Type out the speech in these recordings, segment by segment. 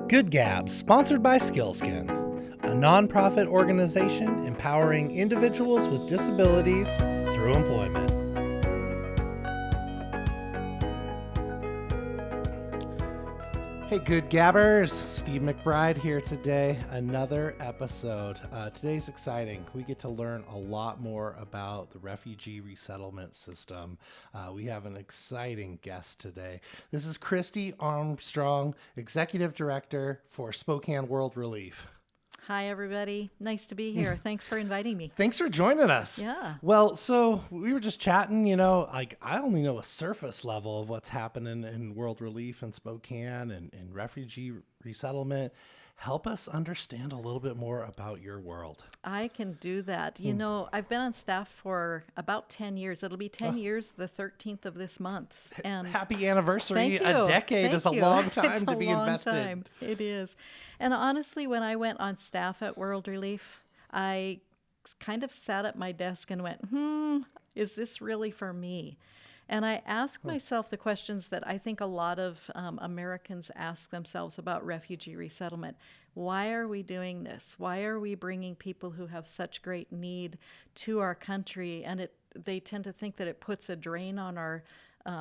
Good Gabs, sponsored by Skillskin, a nonprofit organization empowering individuals with disabilities through employment. Hey, Good Gabbers, Steve McBride here today. Another episode. Today's exciting. We get to learn a lot more about the refugee resettlement system. We have an exciting guest today. This is Christi Armstrong, Executive Director for Spokane World Relief. Hi, everybody. Nice to be here. Thanks for inviting me. Thanks for joining us. Yeah. Well, so we were just chatting, I only know a surface level of what's happening in World Relief in Spokane and refugee resettlement. Help us understand a little bit more about your world. I can do that. I've been on staff for about 10 years. It'll be 10 years the 13th of this month. And happy anniversary. Thank you. A decade Thank is a you. long time It's to be a long invested. Time. It is. And honestly, when I went on staff at World Relief, I kind of sat at my desk and went, is this really for me? And I asked myself the questions that I think a lot of Americans ask themselves about refugee resettlement. Why are we doing this? Why are we bringing people who have such great need to our country? And they tend to think that it puts a drain on our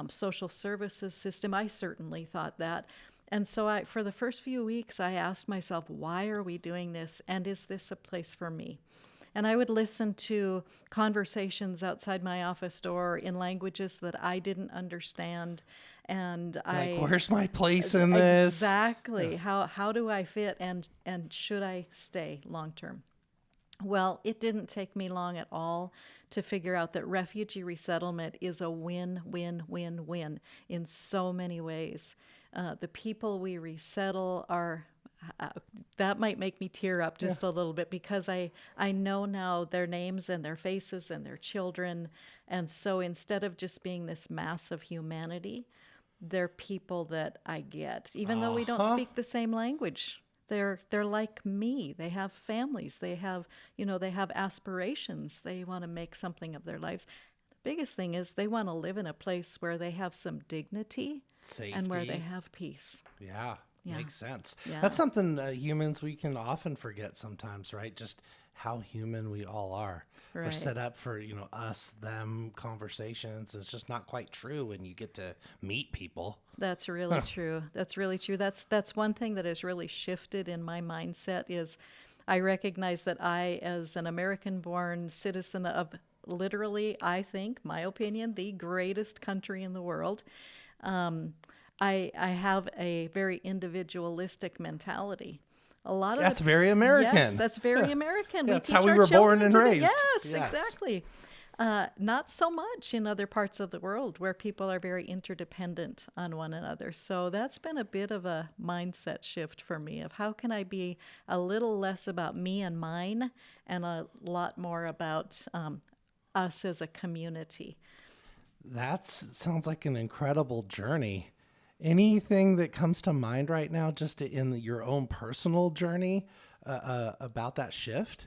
social services system. I certainly thought that. And so for the first few weeks, I asked myself, why are we doing this? And is this a place for me? And I would listen to conversations outside my office door in languages that I didn't understand. And where's my place in this? Exactly. How do I fit? And should I stay long term? Well, it didn't take me long at all to figure out that refugee resettlement is a win-win-win-win in so many ways. The people we resettle are that might make me tear up just a little bit because I know now their names and their faces and their children. And so instead of just being this mass of humanity, they're people that I get, even though we don't speak the same language. They're like me. They have families. They have aspirations. They want to make something of their lives. The biggest thing is they want to live in a place where they have some dignity, safety, and where they have peace. Yeah. Makes sense. Yeah. That's something humans, we can often forget sometimes, right? Just how human we all are. Right. We're set up for, us, them conversations. It's just not quite true when you get to meet people. That's really true. That's really true. That's one thing that has really shifted in my mindset is I recognize that I, as an American-born citizen of literally, I think, my opinion, the greatest country in the world, I have a very individualistic mentality. That's very American. Yes, that's very American. That's how we were born and raised. Yes, exactly. Not so much in other parts of the world where people are very interdependent on one another. So that's been a bit of a mindset shift for me of how can I be a little less about me and mine and a lot more about us as a community. That sounds like an incredible journey. Anything that comes to mind right now, just in your own personal journey about that shift?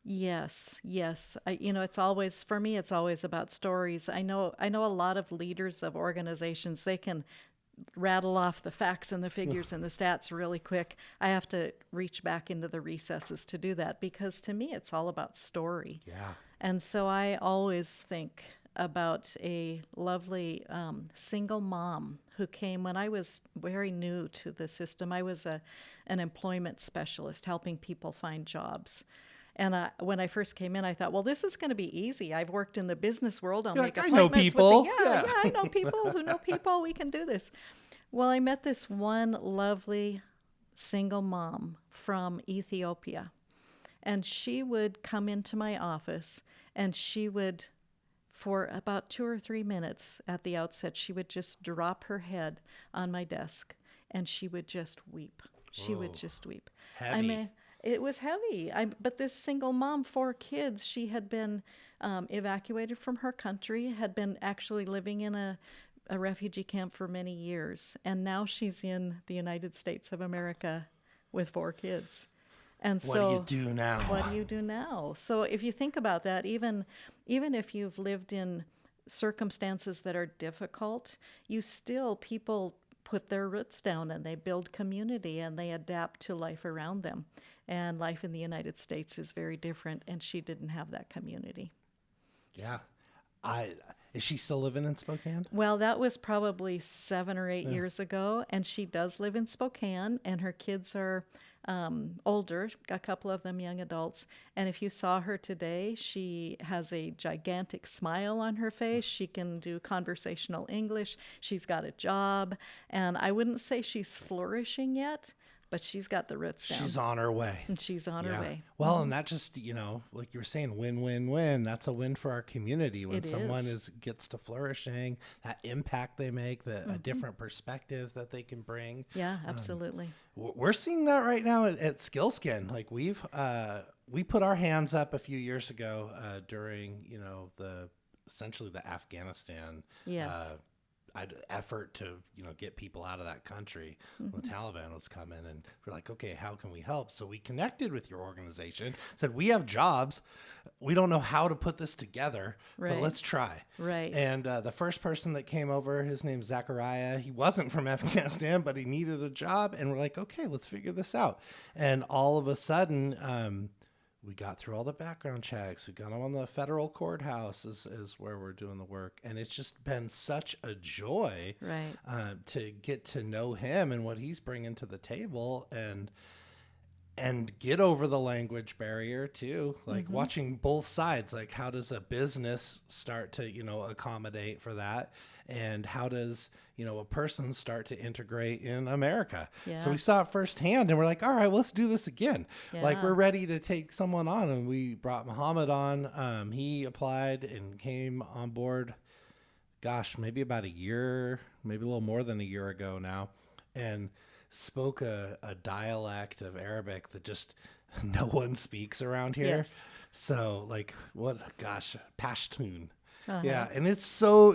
Yes. It's always, for me, it's always about stories. I know a lot of leaders of organizations, they can rattle off the facts and the figures and the stats really quick. I have to reach back into the recesses to do that because to me, it's all about story. Yeah. And so I always think about a lovely single mom who came when I was very new to the system. I was an employment specialist helping people find jobs. And when I first came in, I thought, well, this is going to be easy. I've worked in the business world. I'll make appointments. I know people. I know people who know people. We can do this. Well, I met this one lovely single mom from Ethiopia. And she would come into my office and she would, for about 2 or 3 minutes at the outset, she would just drop her head on my desk and she would just weep. She would just weep. Heavy. I mean, it was heavy. But this single mom, 4 kids, she had been evacuated from her country, had been actually living in a refugee camp for many years. And now she's in the United States of America with 4 kids. And so what do you do now? What do you do now? So if you think about that, even if you've lived in circumstances that are difficult, you still, people put their roots down and they build community and they adapt to life around them. And life in the United States is very different, and she didn't have that community. Yeah. Is she still living in Spokane? Well, that was probably 7 or 8 years ago, and she does live in Spokane, and her kids are older, a couple of them young adults. And if you saw her today, she has a gigantic smile on her face. She can do conversational English. She's got a job, and I wouldn't say she's flourishing yet, but she's got the roots down. She's on her way. And she's on her way. Well, and that just, like you were saying, win, win, win. That's a win for our community when someone gets to flourishing, that impact they make, a different perspective that they can bring. Yeah, absolutely. We're seeing that right now at Skillskin. Like we put our hands up a few years ago during, essentially the Afghanistan effort to get people out of that country. The Taliban was coming, and we're like, okay, how can we help? So we connected with your organization, said we have jobs, we don't know how to put this together, but let's try. Right. And the first person that came over, his name's Zachariah. He wasn't from Afghanistan, but he needed a job, and we're like, okay, let's figure this out. And all of a sudden we got through all the background checks. We got him on the federal courthouse is where we're doing the work. And it's just been such a joy to get to know him and what he's bringing to the table and get over the language barrier too. Like watching both sides, like how does a business start to, accommodate for that? And how does, a person start to integrate in America? Yeah. So we saw it firsthand and we're like, all right, well, let's do this again. Yeah. Like we're ready to take someone on, and we brought Muhammad on. He applied and came on board, maybe about a year, maybe a little more than a year ago now, and spoke a dialect of Arabic that just no one speaks around here. Yes. So Pashtun. Yeah, and it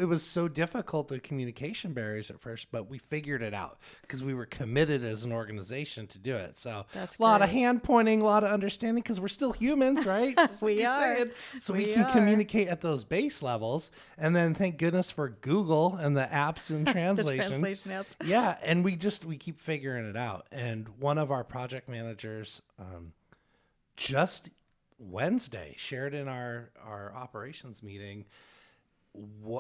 was so difficult, the communication barriers at first, but we figured it out because we were committed as an organization to do it. So that's a lot of great. hand pointing, a lot of understanding, because we're still humans, right? We are. So we can communicate at those base levels, and then thank goodness for Google and the apps and translation. The translation apps. Yeah, and we keep figuring it out. And one of our project managers just Wednesday shared in our operations meeting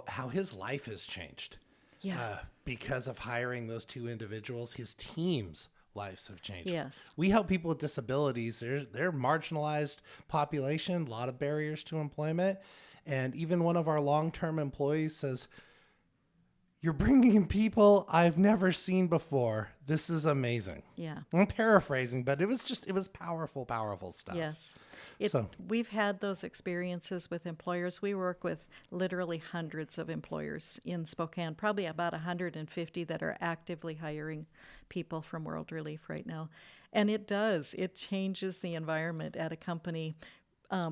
how his life has changed because of hiring those two individuals. His team's lives have changed. Yes. We help people with disabilities. They're marginalized population, a lot of barriers to employment. And even one of our long-term employees says, "You're bringing in people I've never seen before. This is amazing." Yeah. I'm paraphrasing, but it was powerful, powerful stuff. Yes. We've had those experiences with employers. We work with literally hundreds of employers in Spokane, probably about 150 that are actively hiring people from World Relief right now. And it changes the environment at a company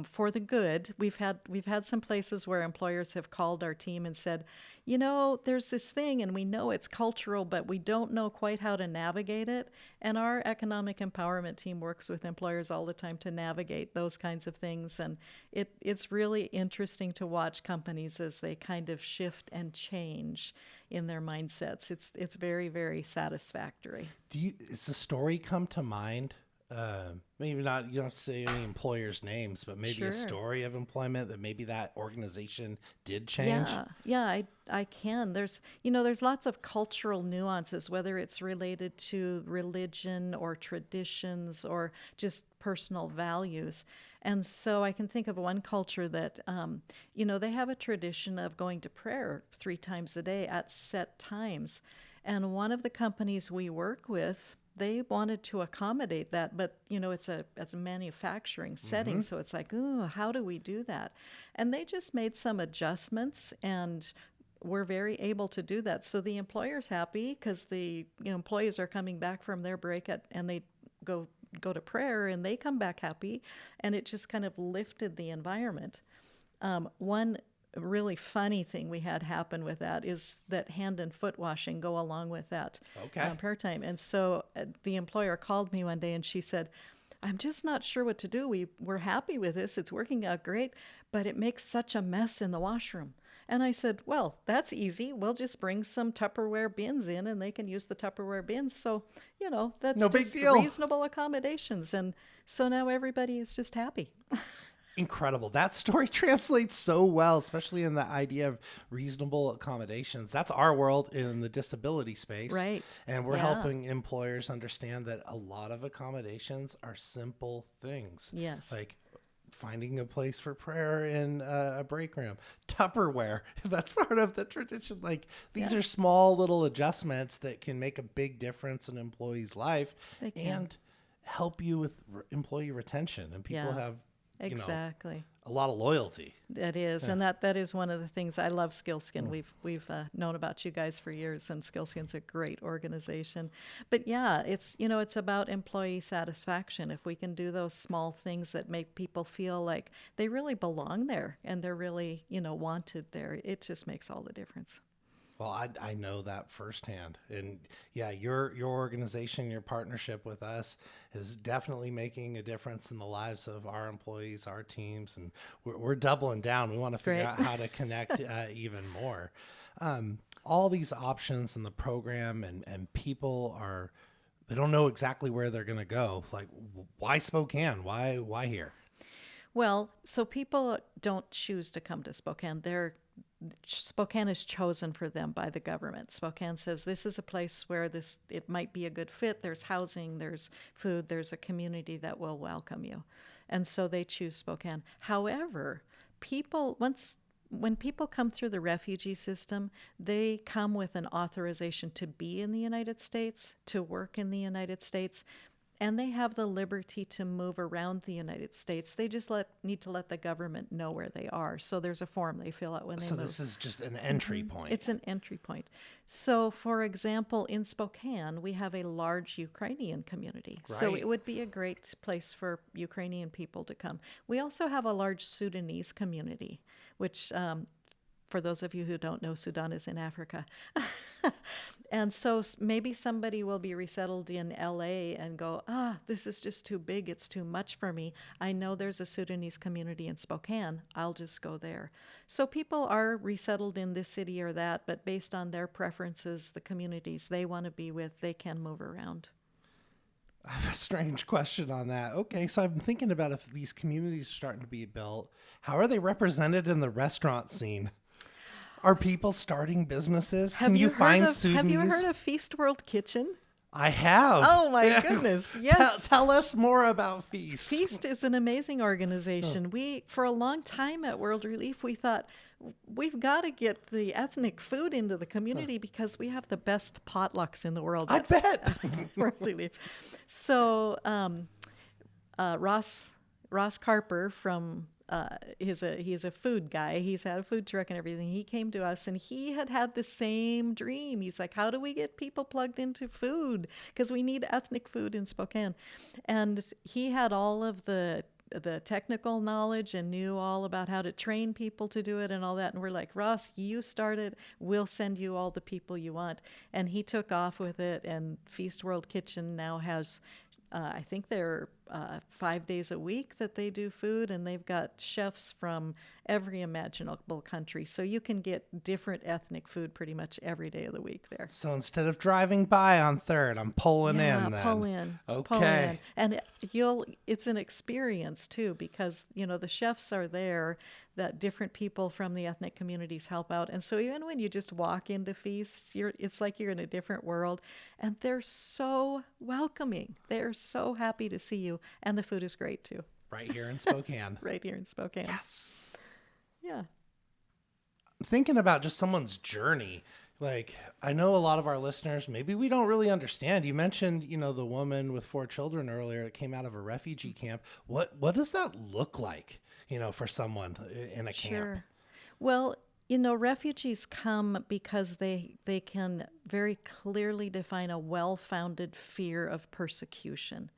for the good. We've had some places where employers have called our team and said, there's this thing and we know it's cultural, but we don't know quite how to navigate it. And our economic empowerment team works with employers all the time to navigate those kinds of things. And it's really interesting to watch companies as they kind of shift and change in their mindsets. It's very, very satisfactory. Does the story come to mind? Maybe not, you don't have to say any employers' names, but maybe a story of employment that maybe that organization did change. Yeah, I can. There's lots of cultural nuances, whether it's related to religion or traditions or just personal values. And so I can think of one culture that, they have a tradition of going to prayer 3 times a day at set times. And one of the companies we work with, they wanted to accommodate that, but it's a manufacturing setting, so it's like, ooh, how do we do that? And they just made some adjustments, and we're very able to do that. So the employer's happy because the employees are coming back from their break and they go to prayer, and they come back happy, and it just kind of lifted the environment. One really funny thing we had happen with that is that hand and foot washing go along with that prayer time. And so the employer called me one day and she said, "I'm just not sure what to do. We're happy with this. It's working out great, but it makes such a mess in the washroom." And I said, well, that's easy. We'll just bring some Tupperware bins in and they can use the Tupperware bins. So, that's No big just deal. reasonable accommodations. And so now everybody is just happy. Incredible. That story translates so well, especially in the idea of reasonable accommodations. That's our world in the disability space. Right. And we're Yeah. helping employers understand that a lot of accommodations are simple things. Yes. Like finding a place for prayer in a break room, Tupperware. That's part of the tradition. Like these Yeah. are small little adjustments that can make a big difference in an employee's life They can. and help you with employee retention. And people Yeah. have Exactly. a lot of loyalty. That is, and that is one of the things I love. Skillskin. We've known about you guys for years, and Skillskin's a great organization. But yeah, it's about employee satisfaction. If we can do those small things that make people feel like they really belong there and they're really wanted there, it just makes all the difference. Well, I know that firsthand. And yeah, your organization, your partnership with us is definitely making a difference in the lives of our employees, our teams, and we're doubling down. We want to figure Great. out how to connect even more. All these options in the program and people they don't know exactly where they're going to go. Like, why Spokane? Why here? Well, so people don't choose to come to Spokane. Spokane is chosen for them by the government. Spokane says this is a place where it might be a good fit. There's housing, there's food, there's a community that will welcome you. And so they choose Spokane. However, when people come through the refugee system, they come with an authorization to be in the United States, to work in the United States, and they have the liberty to move around the United States. They just need to let the government know where they are. So there's a form they fill out when they So move. this is just an entry point. It's an entry point. So, for example, in Spokane, we have a large Ukrainian community. So Right. it would be a great place for Ukrainian people to come. We also have a large Sudanese community, which, for those of you who don't know, Sudan is in Africa. And so maybe somebody will be resettled in LA and go, this is just too big. It's too much for me. I know there's a Sudanese community in Spokane. I'll just go there. So people are resettled in this city or that, but based on their preferences, the communities they want to be with, they can move around. I have a strange question on that. Okay, so I'm thinking about if these communities are starting to be built, how are they represented in the restaurant scene? Are people starting businesses? Can you find Sudanese? Have you heard of Feast World Kitchen? I have. Oh my goodness, yes. Tell us more about Feast. Feast is an amazing organization. We, for a long time at World Relief, we thought we've got to get the ethnic food into the community because we have the best potlucks in the world. I bet. World Relief. So Ross Carper from he's a food guy. He's had a food truck and everything. He came to us and he had the same dream. He's like, how do we get people plugged into food? Because we need ethnic food in Spokane. And he had all of the technical knowledge and knew all about how to train people to do it and all that. And we're like, Ross, you started, we'll send you all the people you want. And he took off with it. And Feast World Kitchen now has, I think they're 5 days a week that they do food, and they've got chefs from every imaginable country. So you can get different ethnic food pretty much every day of the week there. So instead of driving by on 3rd, I'm pulling in then. Pull in. Okay. Pull in. And it's an experience too, because the chefs are there, that different people from the ethnic communities help out. And so even when you just walk into Feast, it's like you're in a different world, and they're so welcoming. They're so happy to see you, and the food is great too. Right here in Spokane. Right here in Spokane. Yes. Yeah. Thinking about just someone's journey, like I know a lot of our listeners, maybe we don't really understand. You mentioned, the woman with 4 children earlier that came out of a refugee camp. What does that look like, for someone in a camp? Sure. Well, refugees come because they can very clearly define a well-founded fear of persecution.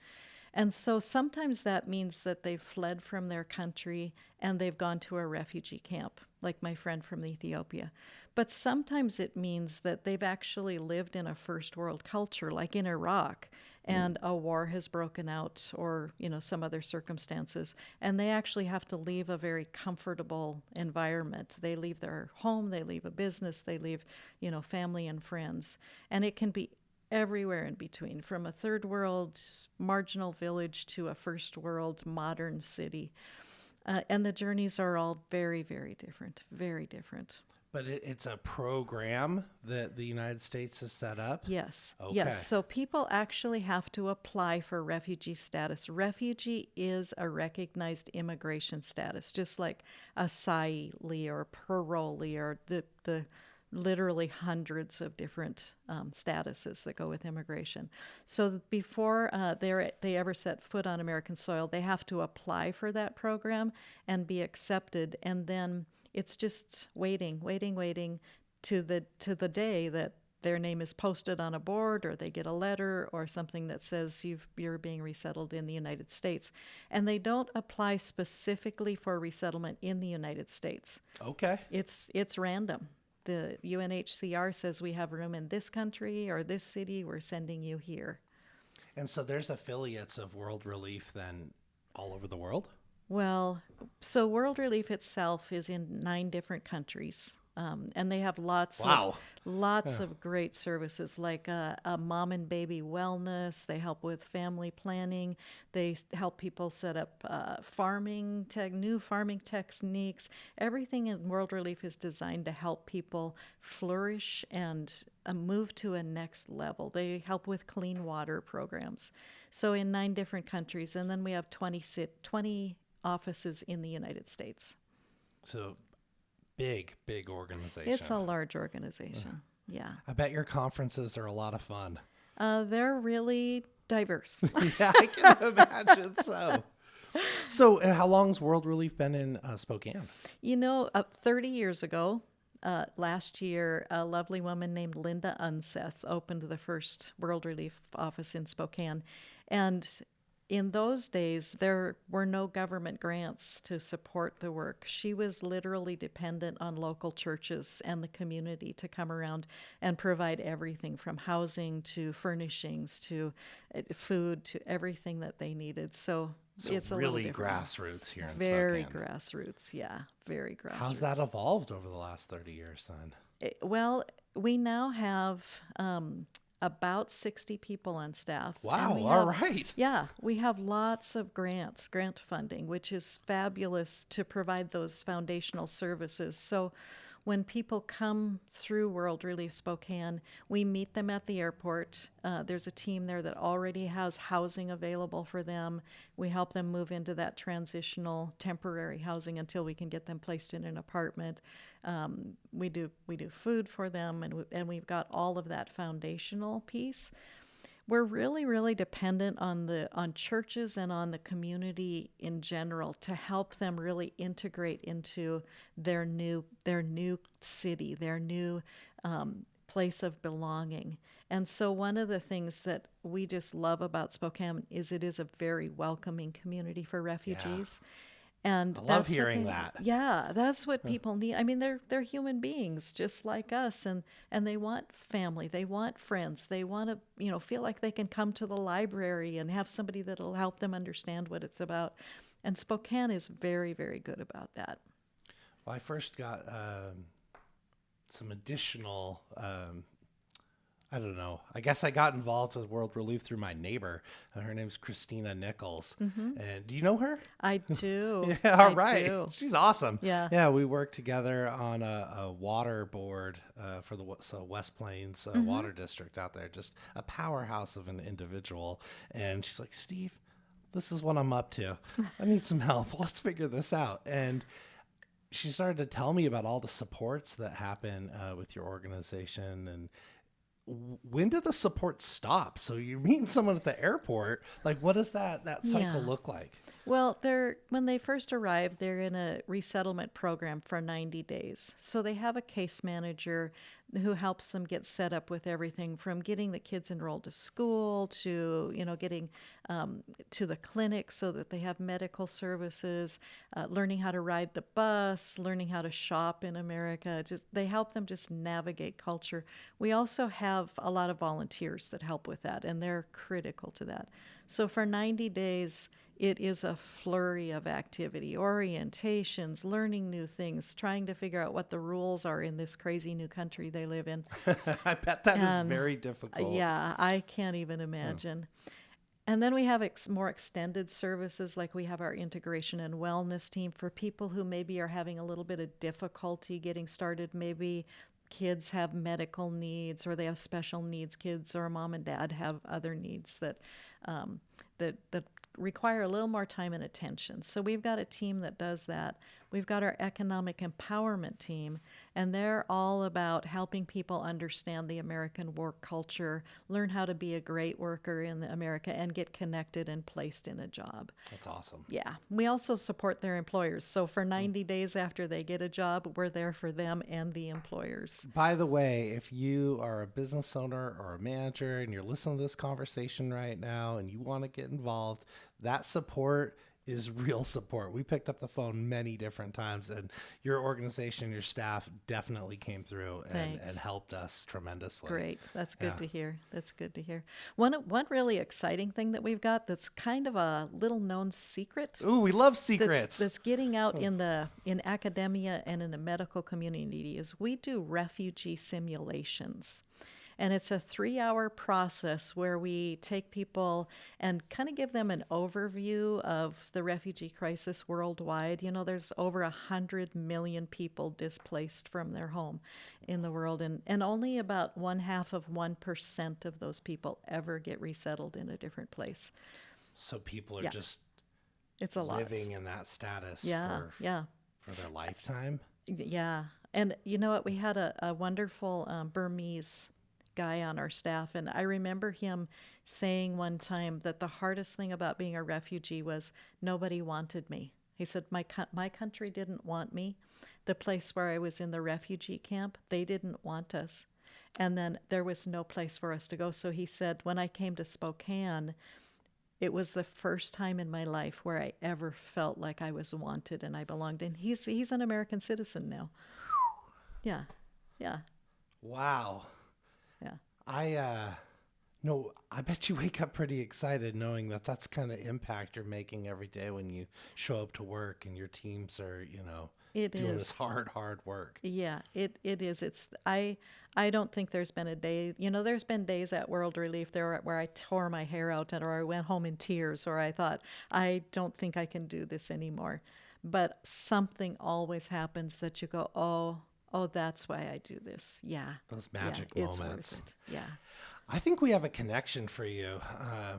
And so sometimes that means that they've fled from their country and they've gone to a refugee camp, like my friend from Ethiopia. But sometimes it means that they've actually lived in a first world culture, like in Iraq, and a war has broken out or, some other circumstances. And they actually have to leave a very comfortable environment. They leave their home, they leave a business, they leave, family and friends. And it can be everywhere in between, from a third world marginal village to a first world modern city. And the journeys are all very, very different, very different. But it's a program that the United States has set up? Yes. Okay. Yes. So people actually have to apply for refugee status. Refugee is a recognized immigration status, just like asylee or parolee or the literally hundreds of different statuses that go with immigration. So before they ever set foot on American soil, they have to apply for that program and be accepted. And then it's just waiting to the day that their name is posted on a board or they get a letter or something that says you're being resettled in the United States. And they don't apply specifically for resettlement in the United States. Okay. It's random. The UNHCR says we have room in this country or this city, we're sending you here. And so there's affiliates of World Relief then all over the world? Well, so World Relief itself is in 9 different countries, and they have lots of great services like a mom and baby wellness. They help with family planning. They help people set up new farming techniques. Everything in World Relief is designed to help people flourish and move to a next level. They help with clean water programs. So in 9 different countries, and then we have 20 offices in the United States. So big organization. It's a large organization. Yeah. I bet your conferences are a lot of fun. They're really diverse. Yeah, I can imagine so. So how long's World Relief been in Spokane? 30 years ago, last year, a lovely woman named Linda Unseth opened the first World Relief office in Spokane. And in those days, there were no government grants to support the work. She was literally dependent on local churches and the community to come around and provide everything from housing to furnishings to food to everything that they needed. So it's a really little different. Grassroots here in Very Spokane. grassroots, yeah, very grassroots. How's that evolved over the last 30 years then? Well, we now have about 60 people on staff. Wow, all right. Yeah, we have lots of grant funding, which is fabulous to provide those foundational services. So when people come through World Relief Spokane, we meet them at the airport. There's a team there that already has housing available for them. We help them move into that transitional temporary housing until we can get them placed in an apartment. We do food for them, and we've got all of that foundational piece. We're really, really dependent on churches and on the community in general to help them really integrate into their new city, their new place of belonging. And so one of the things that we just love about Spokane is it is a very welcoming community for refugees. Yeah. And I love hearing that. Yeah, that's what people need. I mean, they're human beings just like us, and they want family, they want friends, they want to feel like they can come to the library and have somebody that'll help them understand what it's about. And Spokane is very, very good about that. Well, I first got some additional. I don't know. I guess I got involved with World Relief through my neighbor. Her name's Christina Nichols. Mm-hmm. And do you know her? I do. Yeah, all right. She's awesome. Yeah. Yeah, we worked together on a water board for the West Plains Water District out there. Just a powerhouse of an individual. And she's like, Steve, this is what I'm up to. I need some help. Let's figure this out. And she started to tell me about all the supports that happen with your organization. And when do the supports stop? So you're meeting someone at the airport. Like, what does that cycle look like? Well, when they first arrive, they're in a resettlement program for 90 days. So they have a case manager who helps them get set up with everything from getting the kids enrolled to school to, getting to the clinic so that they have medical services, learning how to ride the bus, learning how to shop in America. They help them just navigate culture. We also have a lot of volunteers that help with that, and they're critical to that. So for 90 days, it is a flurry of activity, orientations, learning new things, trying to figure out what the rules are in this crazy new country they live in. I bet that is very difficult. Yeah, I can't even imagine. And then we have more extended services, like we have our integration and wellness team for people who maybe are having a little bit of difficulty getting started. Maybe kids have medical needs, or they have special needs kids, or mom and dad have other needs that require a little more time and attention. So we've got a team that does that. We've got our economic empowerment team, and they're all about helping people understand the American work culture, learn how to be a great worker in America, and get connected and placed in a job. That's awesome. Yeah. We also support their employers. So for 90 days after they get a job, we're there for them and the employers. By the way, if you are a business owner or a manager and you're listening to this conversation right now and you want to get involved, that support is real support. We picked up the phone many different times, and your organization, your staff definitely came through and helped us tremendously. Great. That's good to hear. That's good to hear. One really exciting thing that we've got that's kind of a little known secret. Ooh, we love secrets. That's getting out in academia and in the medical community is we do refugee simulations. And it's a 3-hour process where we take people and kind of give them an overview of the refugee crisis worldwide. There's over 100 million people displaced from their home in the world, and only about 1/2% of those people ever get resettled in a different place. So people are just it's a living lot. In that status for their lifetime. Yeah. And you know what? We had a wonderful Burmese guy on our staff, and I remember him saying one time that the hardest thing about being a refugee was nobody wanted me. He said, my country didn't want me. The place where I was in the refugee camp, they didn't want us. And then there was no place for us to go. So he said, when I came to Spokane, it was the first time in my life where I ever felt like I was wanted and I belonged. And he's an American citizen now. Yeah. Wow. Yeah. I bet you wake up pretty excited knowing that that's kind of impact you're making every day when you show up to work and your teams are, doing this hard work. Yeah, it is. I don't think there's been a day, there's been days at World Relief there where I tore my hair out or I went home in tears, or I thought, I don't think I can do this anymore. But something always happens that you go, oh, that's why I do this. Yeah. Those magic moments. It's worth it. Yeah. I think we have a connection for you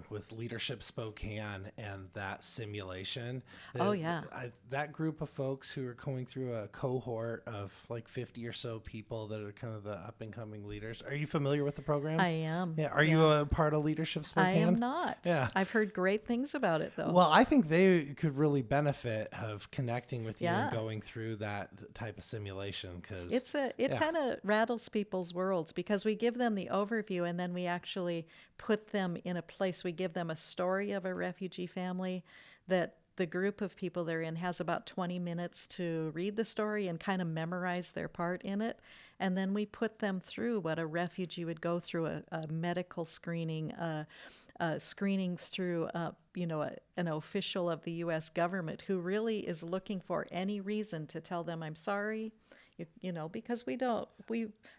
with Leadership Spokane and that simulation. That group of folks who are going through a cohort of like 50 or so people that are kind of the up and coming leaders. Are you familiar with the program? I am. Yeah. Are you a part of Leadership Spokane? I am not. Yeah. I've heard great things about it though. Well, I think they could really benefit of connecting with you and Yeah. going through that type of simulation, because it kind of rattles people's worlds because we give them the overview and then we actually put them in a place. We give them a story of a refugee family that the group of people they're in has about 20 minutes to read the story and kind of memorize their part in it. And then we put them through what a refugee would go through, a medical screening, screening through, an official of the U.S. government who really is looking for any reason to tell them, I'm sorry, because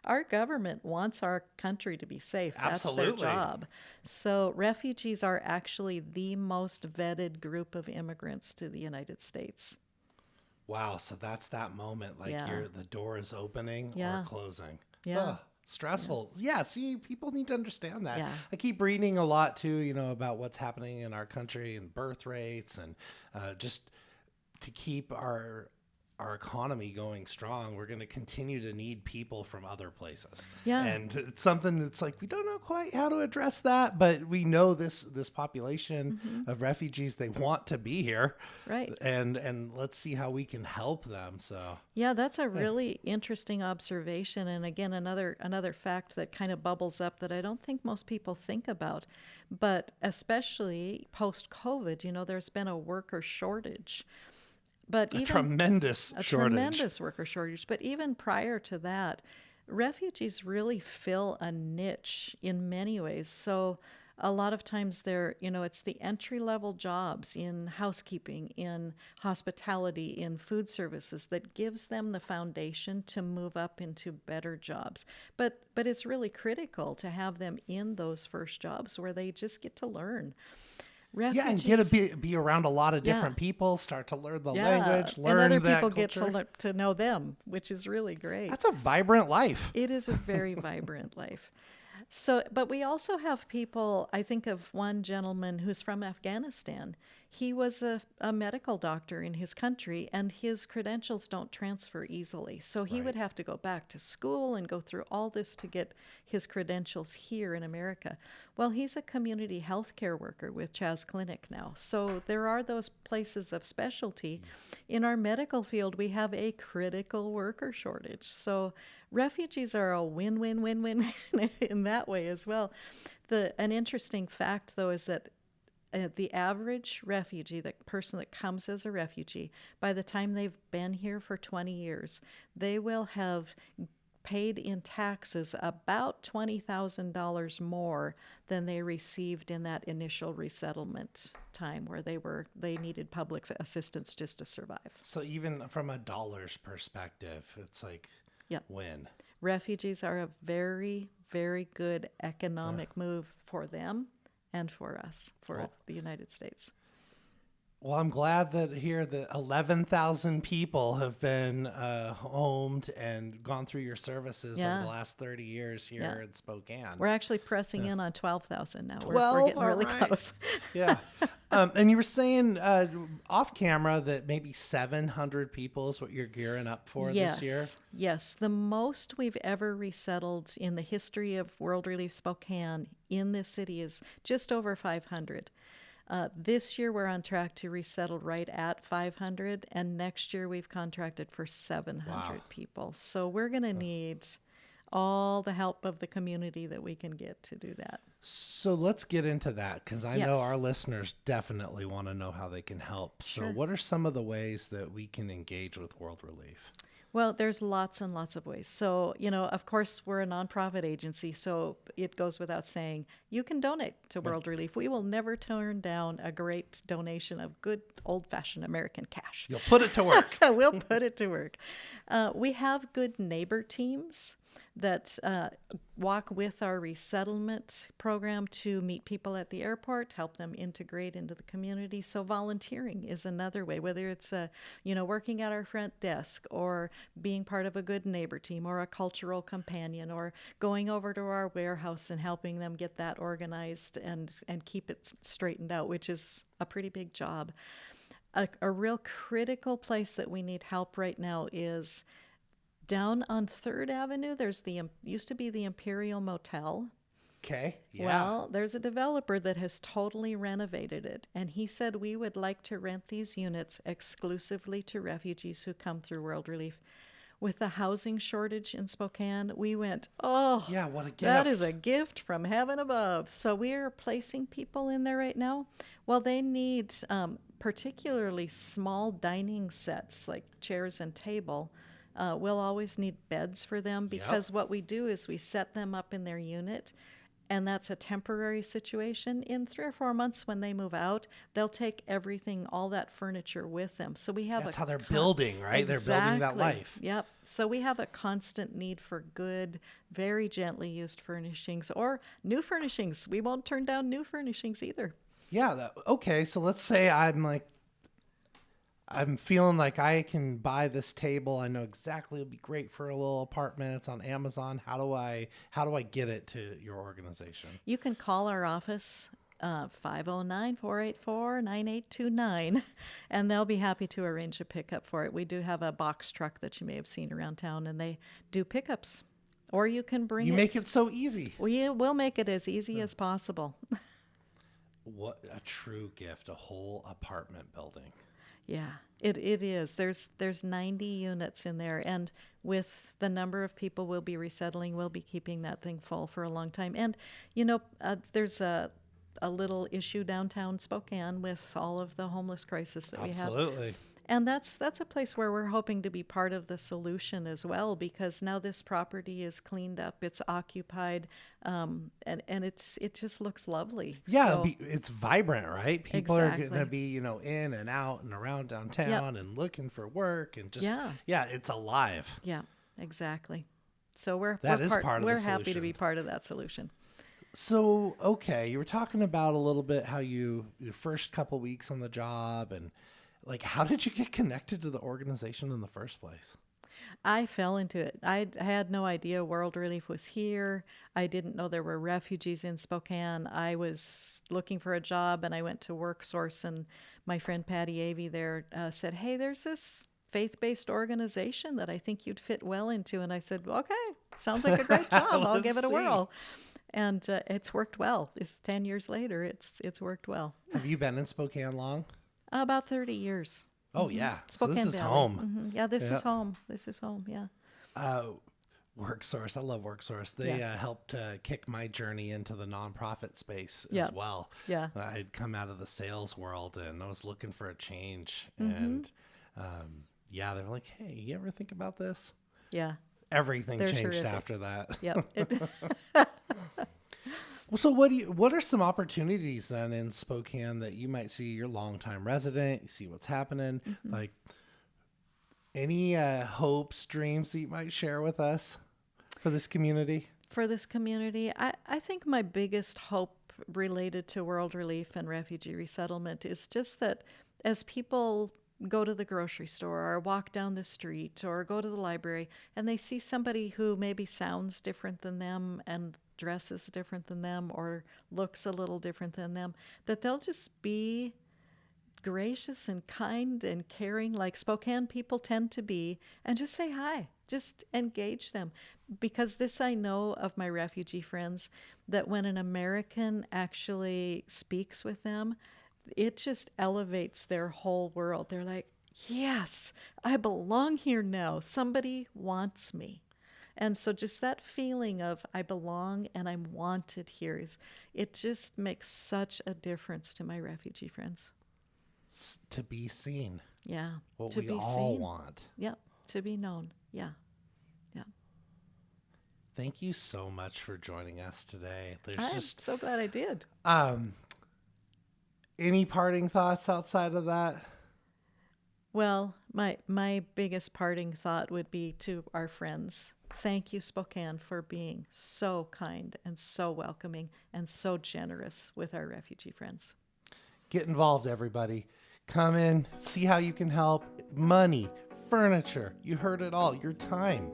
our government wants our country to be safe. Absolutely. That's their job. So refugees are actually the most vetted group of immigrants to the United States. Wow. So that's that moment, like the door is opening or closing. Yeah. Ugh, stressful. Yeah. See, people need to understand that. Yeah. I keep reading a lot too, about what's happening in our country and birth rates and just to keep our our economy going strong, we're going to continue to need people from other places. Yeah. And it's something that's like, we don't know quite how to address that, but we know this population of refugees, they want to be here. Right. And let's see how we can help them. So Yeah, that's a really interesting observation. And again, another fact that kind of bubbles up that I don't think most people think about. But especially post-COVID, there's been a worker shortage. But a even tremendous a shortage. tremendous worker shortage. But even prior to that, refugees really fill a niche in many ways. So a lot of times it's the entry level jobs in housekeeping, in hospitality, in food services that gives them the foundation to move up into better jobs. But it's really critical to have them in those first jobs where they just get to learn. Refugees, Yeah, and get to be around a lot of different people, start to learn the language, learn and other that people culture. get to know them, which is really great. That's a vibrant life. It is a very vibrant life. So, but we also have people, I think of one gentleman who's from Afghanistan. He was a medical doctor in his country, and his credentials don't transfer easily. So he would have to go back to school and go through all this to get his credentials here in America. Well, he's a community health care worker with Chaz Clinic now. So there are those places of specialty. In our medical field, we have a critical worker shortage. So refugees are a win-win-win-win in that way as well. An interesting fact, though, is that the average refugee, the person that comes as a refugee, by the time they've been here for 20 years, they will have paid in taxes about $20,000 more than they received in that initial resettlement time where they needed public assistance just to survive. So even from a dollar's perspective, it's like win. Refugees are a very, very good economic move for them and for us, for the United States. Well, I'm glad that here the 11,000 people have been homed and gone through your services over the last 30 years here in Spokane. We're actually pressing in on 12,000 now. 12? We're getting really All right. close. Yeah. And you were saying off camera that maybe 700 people is what you're gearing up for this year? Yes. The most we've ever resettled in the history of World Relief Spokane in this city is just over 500. This year, we're on track to resettle right at 500, and next year we've contracted for 700 people. So we're going to need all the help of the community that we can get to do that. So let's get into that, because I know our listeners definitely want to know how they can help. So what are some of the ways that we can engage with World Relief? Well, there's lots and lots of ways. So, of course, we're a nonprofit agency, so it goes without saying, you can donate to World Relief. We will never turn down a great donation of good old-fashioned American cash. You'll put it to work. We'll put it to work. We have good neighbor teams that walk with our resettlement program to meet people at the airport, help them integrate into the community. So volunteering is another way, whether it's working at our front desk or being part of a good neighbor team or a cultural companion or going over to our warehouse and helping them get that organized and keep it straightened out, which is a pretty big job. A real critical place that we need help right now is down on 3rd Avenue. There's used to be the Imperial Motel. Okay. Yeah. Well, there's a developer that has totally renovated it, and he said we would like to rent these units exclusively to refugees who come through World Relief. With the housing shortage in Spokane, we went, yeah, what a gift. That is a gift from heaven above. So we are placing people in there right now. Well, they need particularly small dining sets like chairs and table. We'll always need beds for them because what we do is we set them up in their unit, and that's a temporary situation. In 3 or 4 months when they move out, they'll take everything, all that furniture with them. So we have That's how they're building, right? Exactly. They're building that life. Yep. So we have a constant need for good, very gently used furnishings or new furnishings. We won't turn down new furnishings either. Yeah. Okay. So let's say I'm feeling like I can buy this table. I know exactly it'll be great for a little apartment. It's on Amazon. How do I get it to your organization? You can call our office 509-484-9829, and they'll be happy to arrange a pickup for it. We do have a box truck that you may have seen around town, and they do pickups. Or you can bring You make it so easy. We will make it as easy as possible. What a true gift, a whole apartment building. Yeah, it is. There's 90 units in there, and with the number of people we'll be resettling, we'll be keeping that thing full for a long time. And, there's a little issue downtown Spokane with all of the homeless crisis that we have. Absolutely. And that's a place where we're hoping to be part of the solution as well, because now this property is cleaned up, it's occupied, and it just looks lovely. Yeah, So, it's vibrant, right? People are Exactly. going to be, in and out and around downtown and looking for work and just, it's alive. yeah, exactly. So we're That is part of the we're happy to solution. be part of that solution. So, okay, you were talking about a little bit how your first couple weeks on the job and how did you get connected to the organization in the first place? I fell into it. I had no idea World Relief was here. I didn't know there were refugees in Spokane. I was looking for a job, and I went to WorkSource, and my friend Patty Avey there said, "Hey, there's this faith-based organization that I think you'd fit well into." And I said, "Okay, sounds like a great job. I'll give it a Let's see. whirl." And it's worked well. It's 10 years later. It's worked well. Have you been in Spokane long? About 30 years. Oh, yeah. So Spokane this is Valley. home. Yeah, this Yeah. is home. This is home, yeah. WorkSource. I love WorkSource. They helped kick my journey into the nonprofit space as well. Yeah. I'd come out of the sales world and I was looking for a change. And they're like, hey, you ever think about this? Yeah. Everything They're changed terrific. after that. Yep. Well, so what are some opportunities then in Spokane that you might see? You're a longtime resident, you see what's happening. Like any hopes, dreams that you might share with us for this community? For this community, I think my biggest hope related to World Relief and refugee resettlement is just that as people go to the grocery store or walk down the street or go to the library and they see somebody who maybe sounds different than them and dresses different than them or looks a little different than them, that they'll just be gracious and kind and caring like Spokane people tend to be, and just say hi, just engage them. Because this I know of my refugee friends, that when an American actually speaks with them, it just elevates their whole world. They're like, yes, I belong here now. Somebody wants me. And so just that feeling of I belong and I'm wanted here, it just makes such a difference to my refugee friends. To be seen. Yeah. What to we be all seen. want. Yep. To be known. Yeah. Yeah. Thank you so much for joining us today. I'm so glad I did. Any parting thoughts outside of that? Well, my biggest parting thought would be to our friends. Thank you, Spokane, for being so kind and so welcoming and so generous with our refugee friends. Get involved, everybody. Come in, see how you can help. Money, furniture, you heard it all. Your time.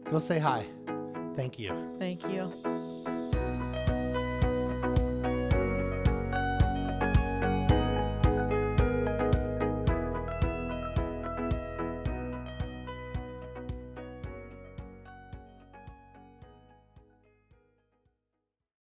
Go say hi. Thank you. Thank you.